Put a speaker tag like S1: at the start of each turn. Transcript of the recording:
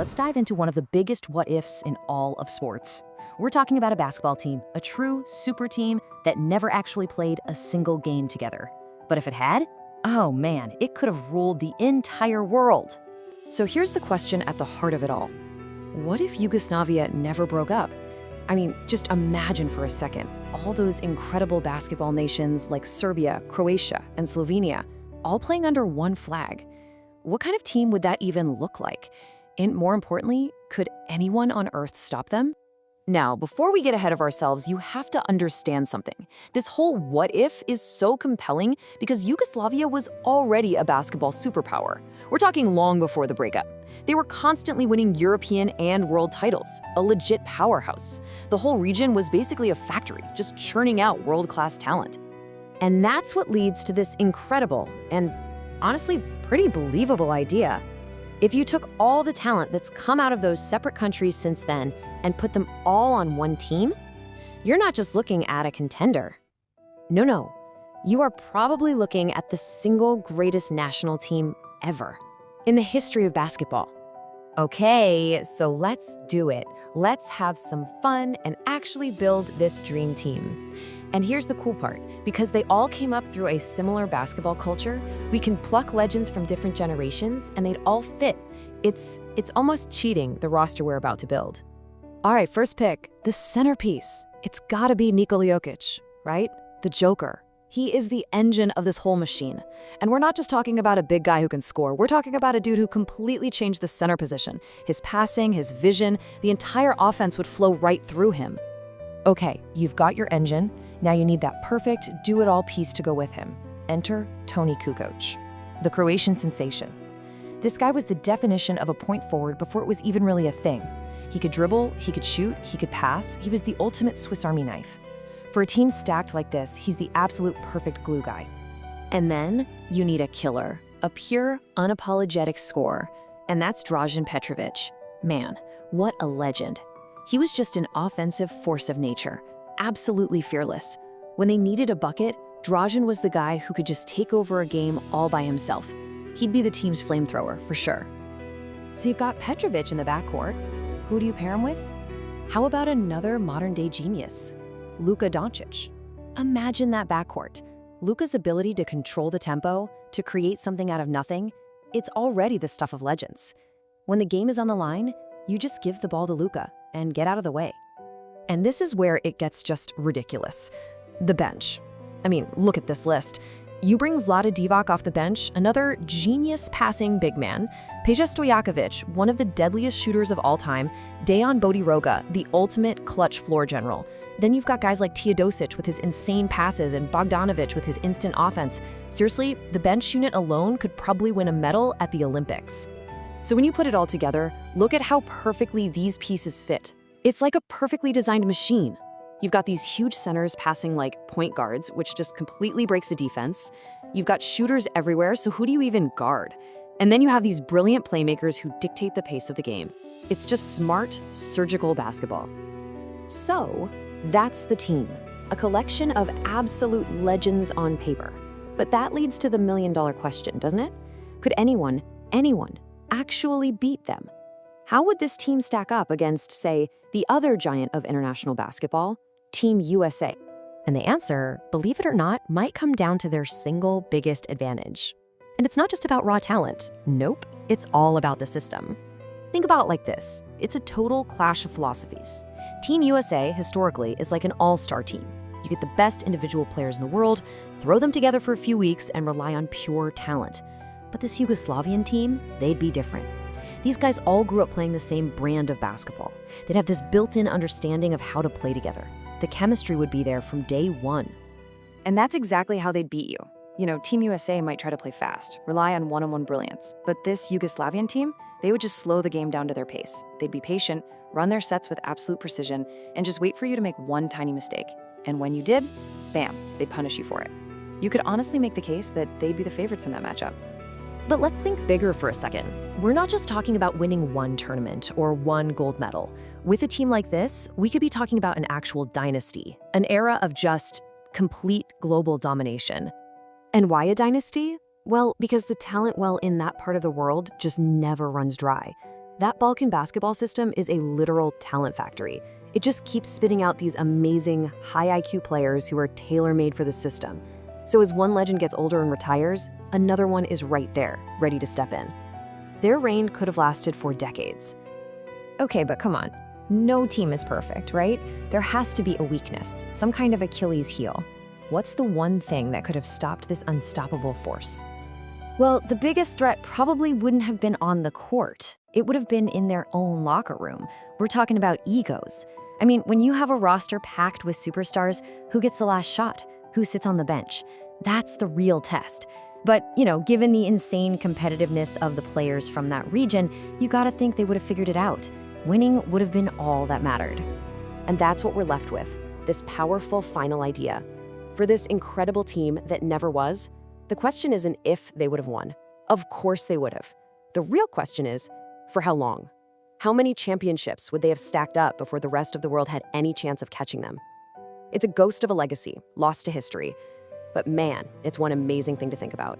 S1: let's dive into one of the biggest what-ifs in all of sports. We're talking about a basketball team, a true super team that never actually played a single game together. But if it had, oh man, it could have ruled the entire world. So here's the question at the heart of it all. What if Yugoslavia never broke up? I mean, just imagine for a second, all those incredible basketball nations like Serbia, Croatia, and Slovenia, all playing under one flag. What kind of team would that even look like? And more importantly, could anyone on Earth stop them? Now, before we get ahead of ourselves, you have to understand something. This whole what if is so compelling because Yugoslavia was already a basketball superpower. We're talking long before the breakup. They were constantly winning European and world titles, a legit powerhouse. The whole region was basically a factory, just churning out world-class talent. And that's what leads to this incredible and honestly pretty believable idea. If you took all the talent that's come out of those separate countries since then and put them all on one team, you're not just looking at a contender. No. You are probably looking at the single greatest national team ever in the history of basketball. Okay, so let's do it. Let's have some fun and actually build this dream team. And here's the cool part. Because they all came up through a similar basketball culture, we can pluck legends from different generations and they'd all fit. It's almost cheating, the roster we're about to build. All right, first pick, the centerpiece. It's gotta be Nikola Jokić, right? The Joker. He is the engine of this whole machine. And we're not just talking about a big guy who can score. We're talking about a dude who completely changed the center position. His passing, his vision, the entire offense would flow right through him. Okay, you've got your engine. Now you need that perfect, do-it-all piece to go with him. Enter Toni Kukoč, the Croatian sensation. This guy was the definition of a point forward before it was even really a thing. He could dribble, he could shoot, he could pass. He was the ultimate Swiss Army knife. For a team stacked like this, he's the absolute perfect glue guy. And then you need a killer, a pure, unapologetic scorer, and that's Dražen Petrović. Man, what a legend. He was just an offensive force of nature, absolutely fearless. When they needed a bucket, Dražen was the guy who could just take over a game all by himself. He'd be the team's flamethrower, for sure. So you've got Petrović in the backcourt. Who do you pair him with? How about another modern-day genius? Luka Doncic. Imagine that backcourt. Luka's ability to control the tempo, to create something out of nothing, it's already the stuff of legends. When the game is on the line, you just give the ball to Luka and get out of the way. And this is where it gets just ridiculous. The bench. I mean, look at this list. You bring Vlade Divac off the bench, another genius passing big man, Peja Stojaković, one of the deadliest shooters of all time, Dejan Bodiroga, the ultimate clutch floor general. Then you've got guys like Teodosic with his insane passes and Bogdanović with his instant offense. Seriously, the bench unit alone could probably win a medal at the Olympics. So when you put it all together, look at how perfectly these pieces fit. It's like a perfectly designed machine. You've got these huge centers passing like point guards, which just completely breaks the defense. You've got shooters everywhere, so who do you even guard? And then you have these brilliant playmakers who dictate the pace of the game. It's just smart, surgical basketball. So, that's the team, a collection of absolute legends on paper. But that leads to the million-dollar question, doesn't it? Could anyone actually beat them? How would this team stack up against, say, the other giant of international basketball, Team USA? And the answer, believe it or not, might come down to their single biggest advantage. And it's not just about raw talent. Nope, it's all about the system. Think about it like this. It's a total clash of philosophies. Team USA, historically, is like an all-star team. You get the best individual players in the world, throw them together for a few weeks, and rely on pure talent. But this Yugoslavian team, they'd be different. These guys all grew up playing the same brand of basketball. They'd have this built-in understanding of how to play together. The chemistry would be there from day one. And that's exactly how they'd beat you. You know, Team USA might try to play fast, rely on one-on-one brilliance. But this Yugoslavian team, they would just slow the game down to their pace. They'd be patient, run their sets with absolute precision, and just wait for you to make one tiny mistake. And when you did, bam, they'd punish you for it. You could honestly make the case that they'd be the favorites in that matchup. But let's think bigger for a second. We're not just talking about winning one tournament or one gold medal. With a team like this, we could be talking about an actual dynasty, an era of just complete global domination. And why a dynasty? Well, because the talent well in that part of the world just never runs dry.
S2: That Balkan basketball system is a literal talent factory. It just keeps spitting out these amazing, high IQ players who are tailor-made for the system. So as one legend gets older and retires, another one is right there, ready to step in. Their reign could have lasted for decades.
S3: Okay, but come on. No team is perfect, right? There has to be a weakness, some kind of Achilles heel. What's the one thing that could have stopped this unstoppable force?
S1: Well, the biggest threat probably wouldn't have been on the court. It would have been in their own locker room. We're talking about egos. I mean, when you have a roster packed with superstars, who gets the last shot? Who sits on the bench? That's the real test. But, given the insane competitiveness of the players from that region, you gotta think they would have figured it out. Winning would have been all that mattered.
S2: And that's what we're left with, this powerful final idea. For this incredible team that never was, the question isn't if they would have won. Of course they would have. The real question is, for how long? How many championships would they have stacked up before the rest of the world had any chance of catching them? It's a ghost of a legacy, lost to history. But man, it's one amazing thing to think about.